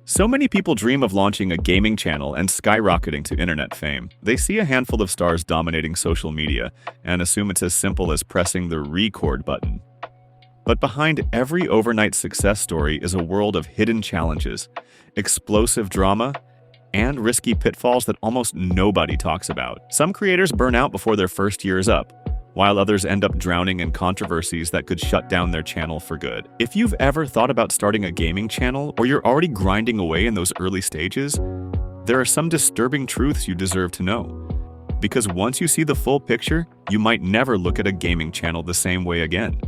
So many people dream of launching a gaming channel and skyrocketing to internet fame. They see a handful of stars dominating social media and assume it's as simple as pressing the record button. But behind every overnight success story is a world of hidden challenges, explosive drama, and risky pitfalls that almost nobody talks about. Some creators burn out before their first year is up, while others end up drowning in controversies that could shut down their channel for good. If you've ever thought about starting a gaming channel, or you're already grinding away in those early stages, there are some disturbing truths you deserve to know. Because once you see the full picture, you might never look at a gaming channel the same way again.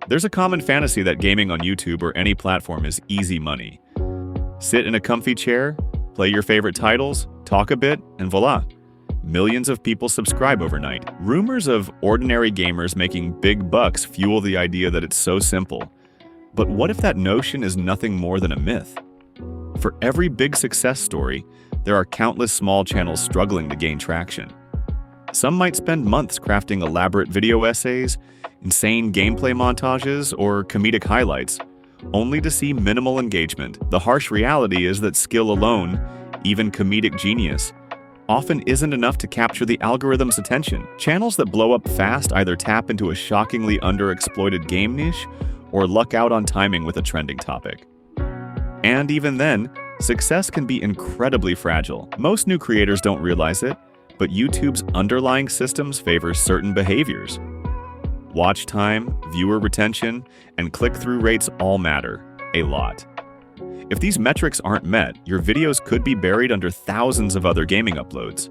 There's a common fantasy that gaming on YouTube or any platform is easy money. Sit in a comfy chair, play your favorite titles, talk a bit, and voila! Millions of people subscribe overnight. Rumors of ordinary gamers making big bucks fuel the idea that it's so simple. But what if that notion is nothing more than a myth? For every big success story, there are countless small channels struggling to gain traction. Some might spend months crafting elaborate video essays, insane gameplay montages, or comedic highlights, only to see minimal engagement. The harsh reality is that skill alone, even comedic genius, often isn't enough to capture the algorithm's attention. Channels that blow up fast either tap into a shockingly underexploited game niche or luck out on timing with a trending topic. And even then, success can be incredibly fragile. Most new creators don't realize it, but YouTube's underlying systems favor certain behaviors. Watch time, viewer retention, and click-through rates all matter a lot. If these metrics aren't met, your videos could be buried under thousands of other gaming uploads.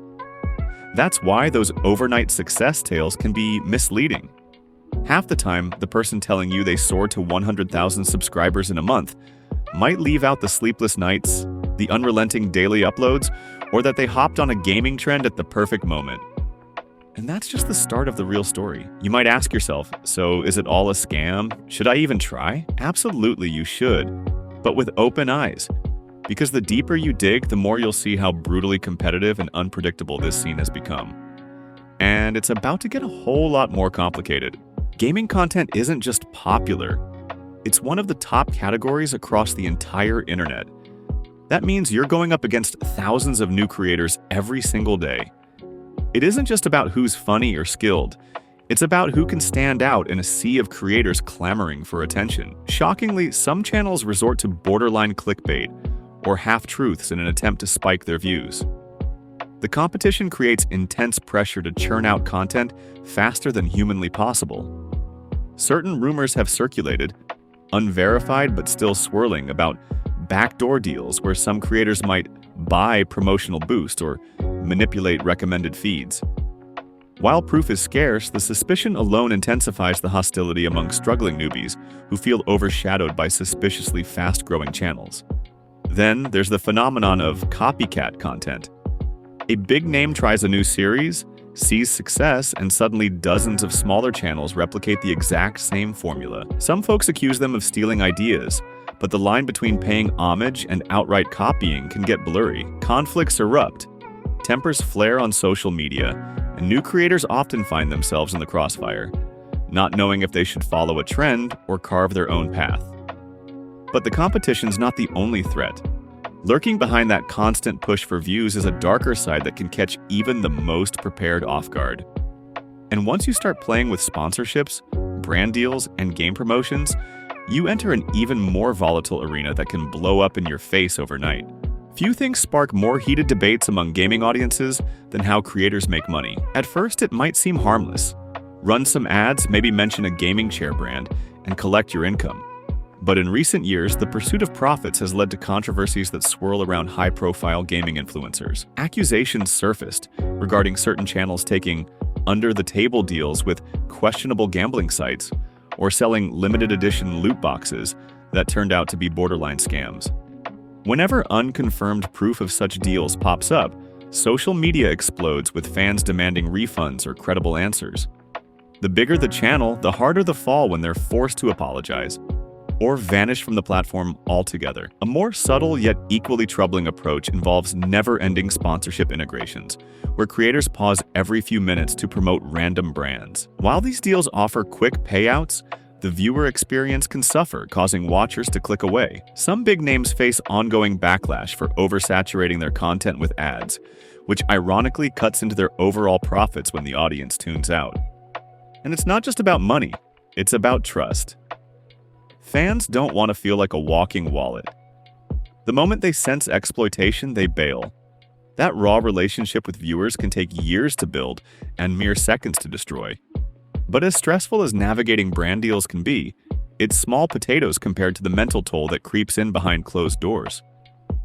That's why those overnight success tales can be misleading. Half the time, the person telling you they soared to 100,000 subscribers in a month might leave out the sleepless nights, the unrelenting daily uploads, or that they hopped on a gaming trend at the perfect moment. And that's just the start of the real story. You might ask yourself, so is it all a scam? Should I even try? Absolutely, you should. But with open eyes. Because the deeper you dig, the more you'll see how brutally competitive and unpredictable this scene has become. And it's about to get a whole lot more complicated. Gaming content isn't just popular. It's one of the top categories across the entire internet. That means you're going up against thousands of new creators every single day. It isn't just about who's funny or skilled. It's about who can stand out in a sea of creators clamoring for attention. Shockingly, some channels resort to borderline clickbait or half-truths in an attempt to spike their views. The competition creates intense pressure to churn out content faster than humanly possible. Certain rumors have circulated, unverified but still swirling, about backdoor deals where some creators might buy promotional boost or manipulate recommended feeds. While proof is scarce, the suspicion alone intensifies the hostility among struggling newbies who feel overshadowed by suspiciously fast-growing channels. Then there's the phenomenon of copycat content. A big name tries a new series, sees success, and suddenly dozens of smaller channels replicate the exact same formula. Some folks accuse them of stealing ideas, but the line between paying homage and outright copying can get blurry. Conflicts erupt, tempers flare on social media, and new creators often find themselves in the crossfire, not knowing if they should follow a trend or carve their own path. But the competition's not the only threat. Lurking behind that constant push for views is a darker side that can catch even the most prepared off guard. And once you start playing with sponsorships, brand deals, and game promotions, you enter an even more volatile arena that can blow up in your face overnight. Few things spark more heated debates among gaming audiences than how creators make money. At first, it might seem harmless. Run some ads, maybe mention a gaming chair brand, and collect your income. But in recent years, the pursuit of profits has led to controversies that swirl around high-profile gaming influencers. Accusations surfaced regarding certain channels taking under-the-table deals with questionable gambling sites or selling limited-edition loot boxes that turned out to be borderline scams. Whenever unconfirmed proof of such deals pops up, social media explodes with fans demanding refunds or credible answers. The bigger the channel, the harder the fall when they're forced to apologize or vanish from the platform altogether. A more subtle yet equally troubling approach involves never-ending sponsorship integrations, where creators pause every few minutes to promote random brands. While these deals offer quick payouts, the viewer experience can suffer, causing watchers to click away. Some big names face ongoing backlash for oversaturating their content with ads, which ironically cuts into their overall profits when the audience tunes out. And it's not just about money, it's about trust. Fans don't want to feel like a walking wallet. The moment they sense exploitation, they bail. That raw relationship with viewers can take years to build and mere seconds to destroy. But as stressful as navigating brand deals can be, it's small potatoes compared to the mental toll that creeps in behind closed doors.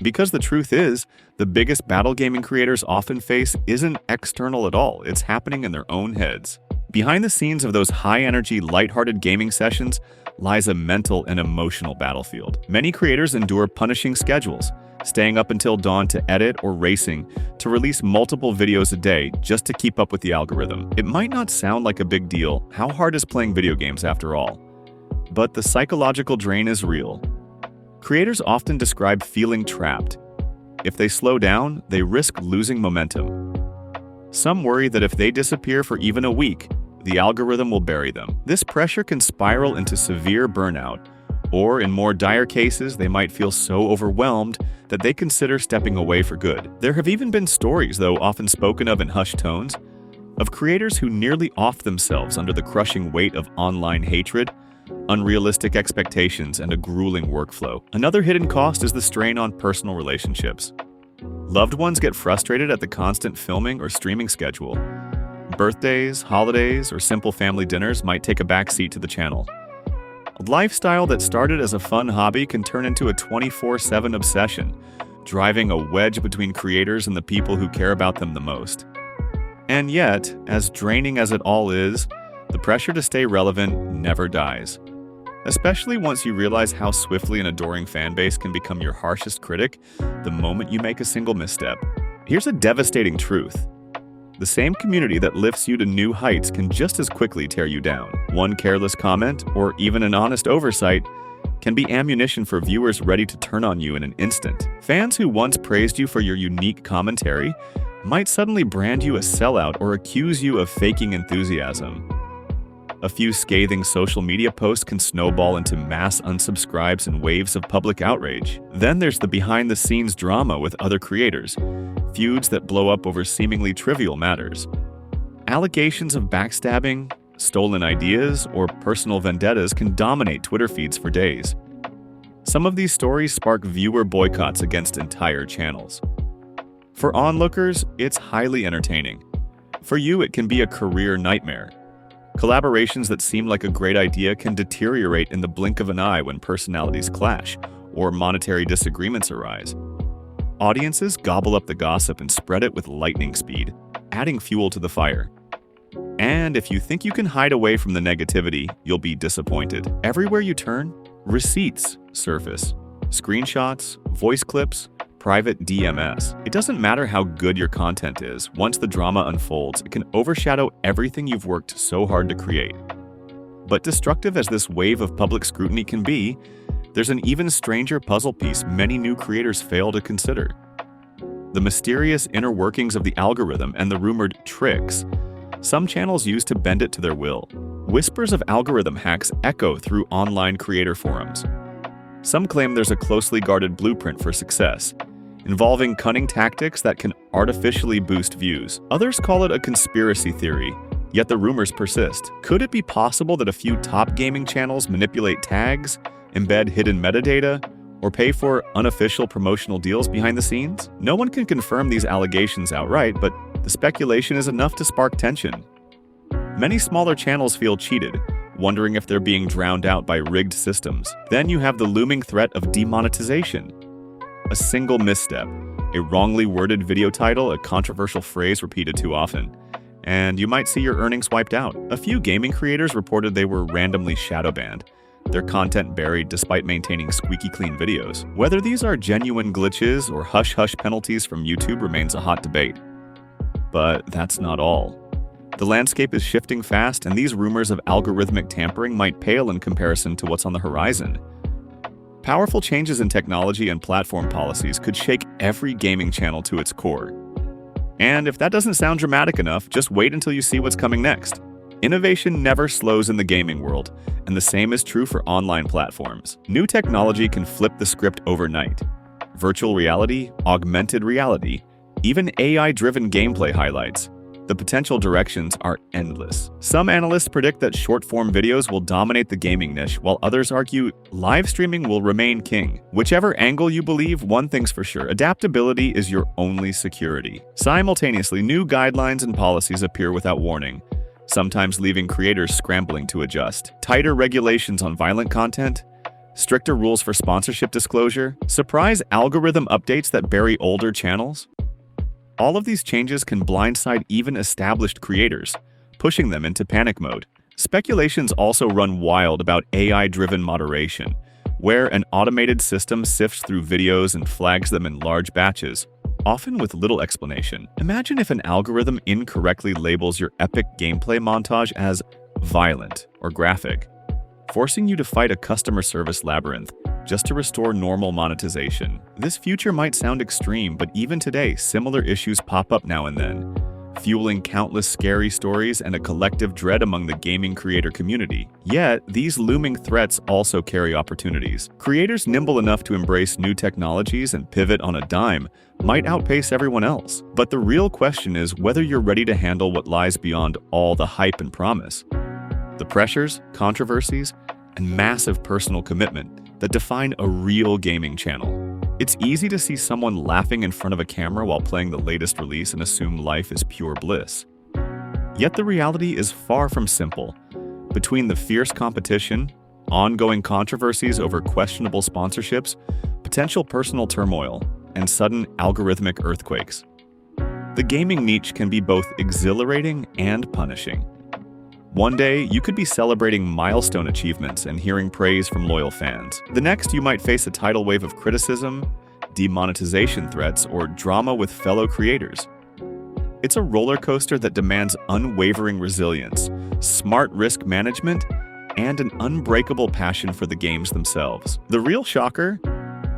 Because the truth is, the biggest battle gaming creators often face isn't external at all, it's happening in their own heads. Behind the scenes of those high-energy, lighthearted gaming sessions lies a mental and emotional battlefield. Many creators endure punishing schedules, staying up until dawn to edit or racing to release multiple videos a day just to keep up with the algorithm. It might not sound like a big deal. How hard is playing video games after all? But the psychological drain is real. Creators often describe feeling trapped. If they slow down, they risk losing momentum. Some worry that if they disappear for even a week, the algorithm will bury them. This pressure can spiral into severe burnout, or in more dire cases, they might feel so overwhelmed that they consider stepping away for good. There have even been stories, though often spoken of in hushed tones, of creators who nearly off themselves under the crushing weight of online hatred, unrealistic expectations, and a grueling workflow. Another hidden cost is the strain on personal relationships. Loved ones get frustrated at the constant filming or streaming schedule. Birthdays, holidays, or simple family dinners might take a backseat to the channel. A lifestyle that started as a fun hobby can turn into a 24/7 obsession, driving a wedge between creators and the people who care about them the most. And yet, as draining as it all is, the pressure to stay relevant never dies. Especially once you realize how swiftly an adoring fanbase can become your harshest critic the moment you make a single misstep. Here's a devastating truth. The same community that lifts you to new heights can just as quickly tear you down. One careless comment, or even an honest oversight, can be ammunition for viewers ready to turn on you in an instant. Fans who once praised you for your unique commentary might suddenly brand you a sellout or accuse you of faking enthusiasm. A few scathing social media posts can snowball into mass unsubscribes and waves of public outrage. Then there's the behind-the-scenes drama with other creators, feuds that blow up over seemingly trivial matters. Allegations of backstabbing, stolen ideas, or personal vendettas can dominate Twitter feeds for days. Some of these stories spark viewer boycotts against entire channels. For onlookers, it's highly entertaining. For you, it can be a career nightmare. Collaborations that seem like a great idea can deteriorate in the blink of an eye when personalities clash or monetary disagreements arise. Audiences gobble up the gossip and spread it with lightning speed, adding fuel to the fire. And if you think you can hide away from the negativity, you'll be disappointed. Everywhere you turn, receipts surface. Screenshots, voice clips, private DMS. It doesn't matter how good your content is, once the drama unfolds, it can overshadow everything you've worked so hard to create. But destructive as this wave of public scrutiny can be, there's an even stranger puzzle piece many new creators fail to consider. The mysterious inner workings of the algorithm and the rumored tricks some channels use to bend it to their will. Whispers of algorithm hacks echo through online creator forums. Some claim there's a closely guarded blueprint for success, involving cunning tactics that can artificially boost views. Others call it a conspiracy theory, yet the rumors persist. Could it be possible that a few top gaming channels manipulate tags, embed hidden metadata, or pay for unofficial promotional deals behind the scenes? No one can confirm these allegations outright, but the speculation is enough to spark tension. Many smaller channels feel cheated, wondering if they're being drowned out by rigged systems. Then you have the looming threat of demonetization. A single misstep, a wrongly worded video title, a controversial phrase repeated too often, and you might see your earnings wiped out. A few gaming creators reported they were randomly shadow banned, their content buried despite maintaining squeaky clean videos. Whether these are genuine glitches or hush-hush penalties from YouTube remains a hot debate. But that's not all. The landscape is shifting fast, and these rumors of algorithmic tampering might pale in comparison to what's on the horizon. Powerful changes in technology and platform policies could shake every gaming channel to its core. And if that doesn't sound dramatic enough, just wait until you see what's coming next. Innovation never slows in the gaming world, and the same is true for online platforms. New technology can flip the script overnight. Virtual reality, augmented reality, even AI-driven gameplay highlights. The potential directions are endless. Some analysts predict that short-form videos will dominate the gaming niche, while others argue live streaming will remain king. Whichever angle you believe, one thing's for sure: adaptability is your only security. Simultaneously, new guidelines and policies appear without warning, sometimes leaving creators scrambling to adjust. Tighter regulations on violent content, stricter rules for sponsorship disclosure, surprise algorithm updates that bury older channels. All of these changes can blindside even established creators, pushing them into panic mode. Speculations also run wild about AI-driven moderation, where an automated system sifts through videos and flags them in large batches, often with little explanation. Imagine if an algorithm incorrectly labels your epic gameplay montage as violent or graphic, forcing you to fight a customer service labyrinth just to restore normal monetization. This future might sound extreme, but even today, similar issues pop up now and then, fueling countless scary stories and a collective dread among the gaming creator community. Yet, these looming threats also carry opportunities. Creators nimble enough to embrace new technologies and pivot on a dime might outpace everyone else. But the real question is whether you're ready to handle what lies beyond all the hype and promise. The pressures, controversies, and massive personal commitment that define a real gaming channel. It's easy to see someone laughing in front of a camera while playing the latest release and assume life is pure bliss. Yet the reality is far from simple. Between the fierce competition, ongoing controversies over questionable sponsorships, potential personal turmoil, and sudden algorithmic earthquakes, the gaming niche can be both exhilarating and punishing. One day, you could be celebrating milestone achievements and hearing praise from loyal fans. The next, you might face a tidal wave of criticism, demonetization threats, or drama with fellow creators. It's a roller coaster that demands unwavering resilience, smart risk management, and an unbreakable passion for the games themselves. The real shocker?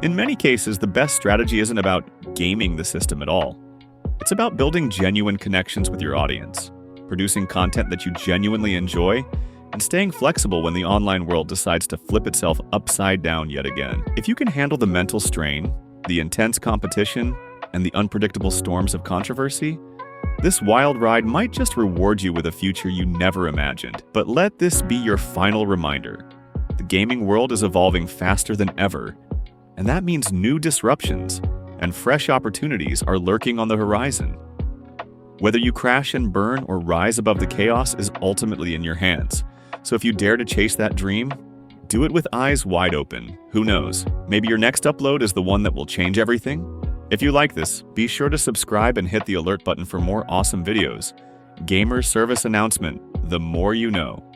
In many cases, the best strategy isn't about gaming the system at all. It's about building genuine connections with your audience, producing content that you genuinely enjoy, and staying flexible when the online world decides to flip itself upside down yet again. If you can handle the mental strain, the intense competition, and the unpredictable storms of controversy, this wild ride might just reward you with a future you never imagined. But let this be your final reminder. The gaming world is evolving faster than ever, and that means new disruptions and fresh opportunities are lurking on the horizon. Whether you crash and burn or rise above the chaos is ultimately in your hands. So if you dare to chase that dream, do it with eyes wide open. Who knows? Maybe your next upload is the one that will change everything? If you like this, be sure to subscribe and hit the alert button for more awesome videos. Gamer service announcement: the more you know.